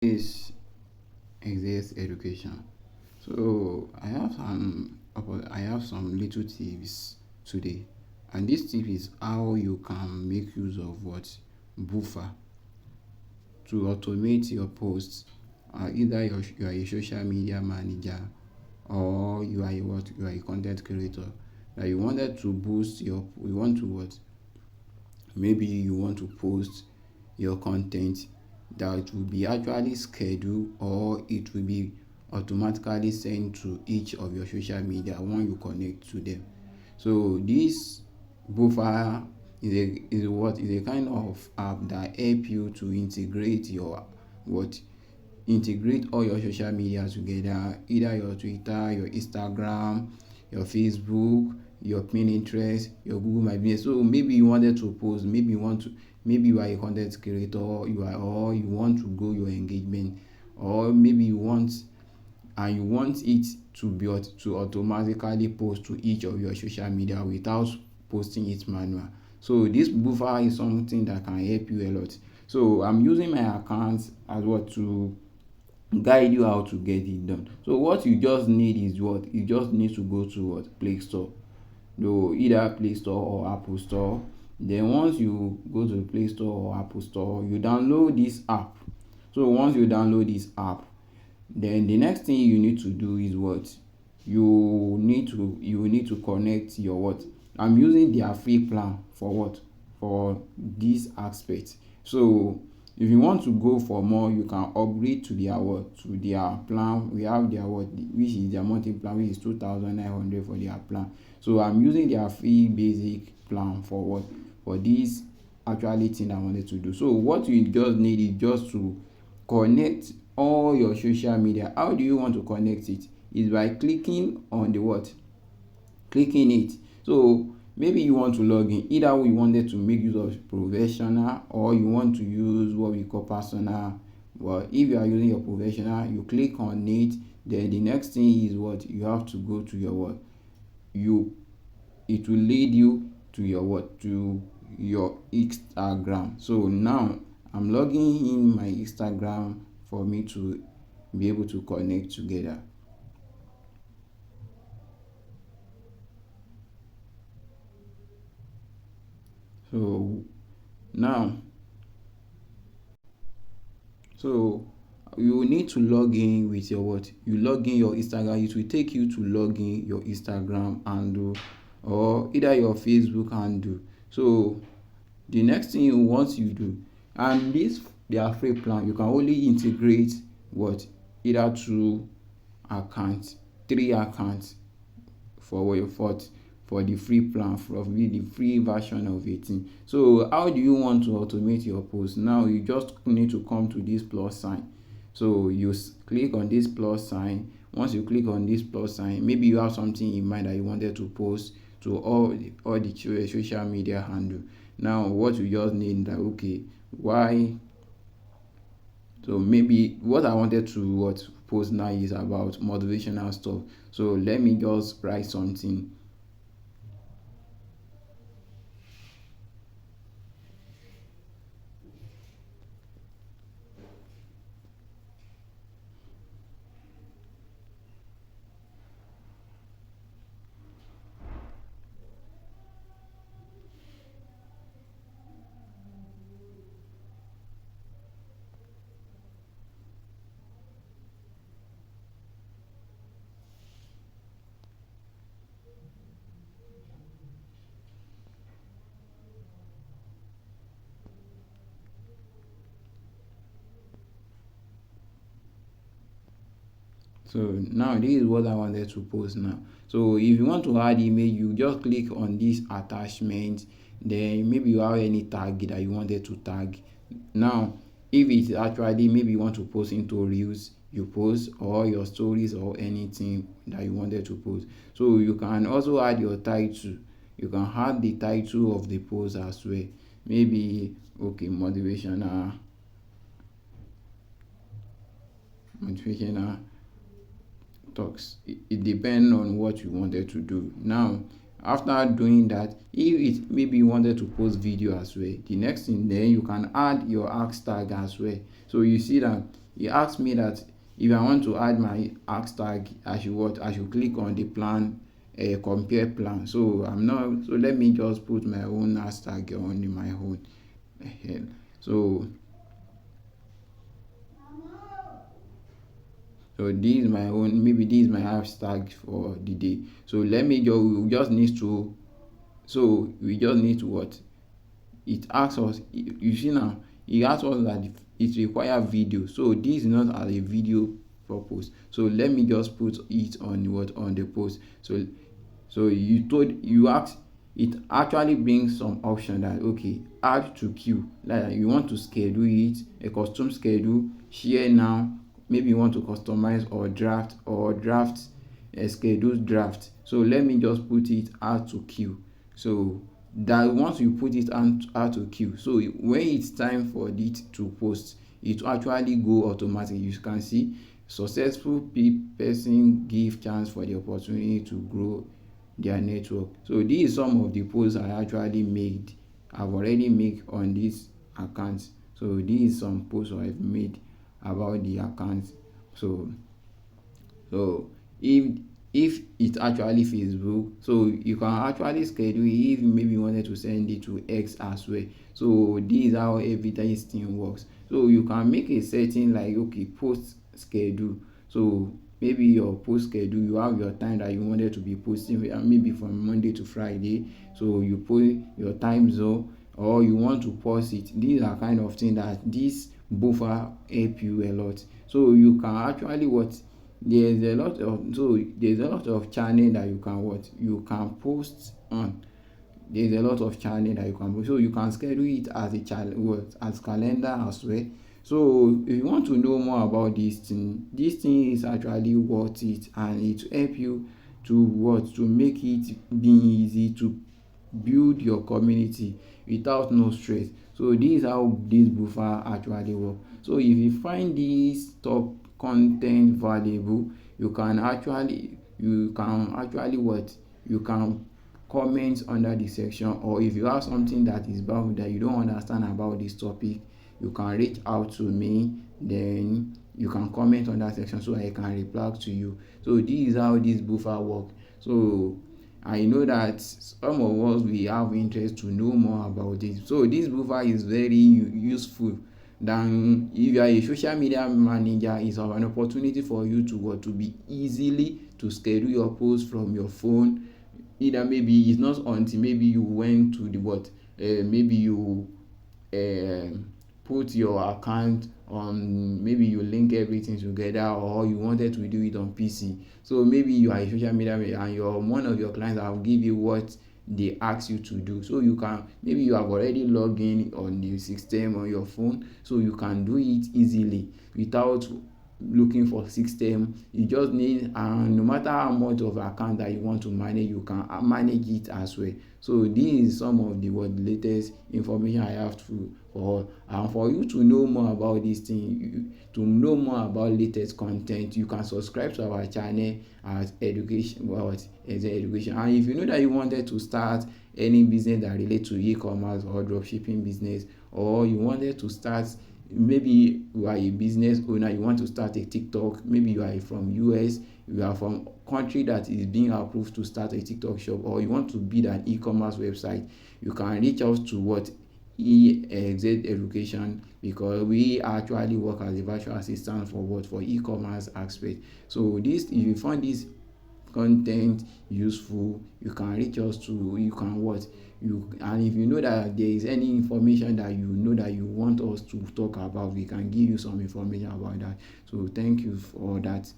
Is exist education. So I have some little tips today, and this tip is how you can make use of what buffer to automate your posts. Either you are a social media manager, or you are a content creator that you wanted to boost your you want to what maybe you want to post your content that will be actually scheduled, or it will be automatically sent to each of your social media when you connect to them. So this buffer is a kind of app that help you to integrate your what integrate all your social media together, either your Twitter, your Instagram, your Facebook, your Pinterest, your Google My Business. So maybe you wanted to post, maybe you are a content creator, or you want to grow your engagement, or maybe you want it to to automatically post to each of your social media without posting it manual. So this buffer is something that can help you a lot. So I'm using my account as well to guide you how to get it done. So what you just need is what you just need to go to what Play Store, though either Play Store or Apple Store. Then once you go to Play Store or Apple Store, you download this app. So once you download this app, then the next thing you need to do is what you need to connect your what I'm using their free plan for what for this aspect. So if you want to go for more, you can upgrade to their what to their plan. We have their what which is their monthly plan, which is 2,900 for their plan. So I'm using their free basic plan for what for this actually thing I wanted to do. So what you just need is just to connect all your social media. How do you want to connect it? Is by clicking on the what clicking it. So maybe you want to log in, either you wanted to make use of professional, or you want to use what we call personal. Well, if you are using your professional, you click on it. Then the next thing is what you have to go to your what you it will lead you to your what to your Instagram. So now I'm logging in my Instagram for me to be able to connect together. So now so you need to log in with your what you log in your Instagram. It will take you to log in your Instagram handle, or either your Facebook handle. So the next thing you want you do, and this their free plan, you can only integrate what either two accounts, three accounts for your for the free plan, for the free version of it. So how do you want to automate your post? Now you just need to come to this plus sign. So you click on this plus sign. Once you click on this plus sign, maybe you have something in mind that you wanted to post to all the social media handle. Now what you just need that okay why so maybe what I wanted to what post now is about motivational stuff. So let me just write something. So now this is what I wanted to post now. So if you want to add image, you just click on this attachment. Then maybe you have any tag that you wanted to tag. Now if it's actually maybe you want to post into reels, you post, or your stories, or anything that you wanted to post. So you can also add your title. You can add the title of the post as well. Maybe okay motivational talks. It depends on what you wanted to do. Now After doing that, if it maybe you wanted to post video as well, the next thing, then you can add your ask tag as well. So you see that he asked me that if I want to add my ask tag, I should what, I should click on the plan, compare plan. So I'm not, so let me just put my own hashtag on in my own. So this is my own, maybe this is my hashtag for the day. So let me just, we just need to, so we just need to what, it asks us, you see now, it asks us that it requires video. So this is not as a video purpose. So let me just put it on what, on the post. So you told, you ask, it actually brings some option that okay, add to queue, like you want to schedule it, a custom schedule, share now, maybe you want to customize or draft a scheduled draft. So let me just put it add to queue. So that once you put it add to queue, so when it's time for it to post, it actually go automatic. You can see successful person give chance for the opportunity to grow their network. So this is some of the posts I actually made, I've already made on this account. So this is some posts I've made about the account. So so if it's actually Facebook, so you can actually schedule it if maybe you wanted to send it to X as well. So this is how everything works. So you can make a setting like okay, post schedule. So maybe your post schedule, you have your time that you wanted to be posting, maybe from Monday to Friday. So you put your time zone, or you want to pause it. These are kind of things that this buffer help you a lot. So you can actually what, there's a lot of channel that you can what, you can post on. There's a lot of channel that you can post. So you can schedule it as a channel, what, as calendar as well. So if you want to know more about this thing is actually worth it, and it will help you to what, to make it be easy to build your community without no stress. So this is how this buffer actually work. So if you find this top content valuable, you can actually what, you can comment under the section, or if you have something that is about that you don't understand about this topic, you can reach out to me, then you can comment on that section so I can reply to you. So this is how this buffer work. So I know that some of us we have interest to know more about this. So this buffer is very useful than if you are a social media manager. It's an opportunity for you to what, to be easily to schedule your post from your phone. Either maybe it's not until maybe you went to the what, maybe you put your account on, maybe you link everything together, or you wanted to do it on PC. So maybe you are a social media and your one of your clients will give you what they ask you to do. So you can, maybe you have already logged in on the system on your phone, so you can do it easily without looking for system. You just need, and no matter how much of account that you want to manage, you can manage it as well. So this is some of the what, latest information I have to for, and for you to know more about this thing, to know more about latest content, you can subscribe to our channel as education, as education. And if you know that you wanted to start any business that relate to e-commerce or dropshipping business, or you wanted to start, maybe you are a business owner, you want to start a TikTok, maybe you are from US, you are from country that is being approved to start a TikTok shop, or you want to build an e-commerce website, you can reach out to what, EXZ Education, because we actually work as a virtual assistant for what, for e-commerce aspect. So this, if you find this content useful, you can reach us to, you can what, you, and if you know that there is any information that you know that you want us to talk about, we can give you some information about that. So thank you for that.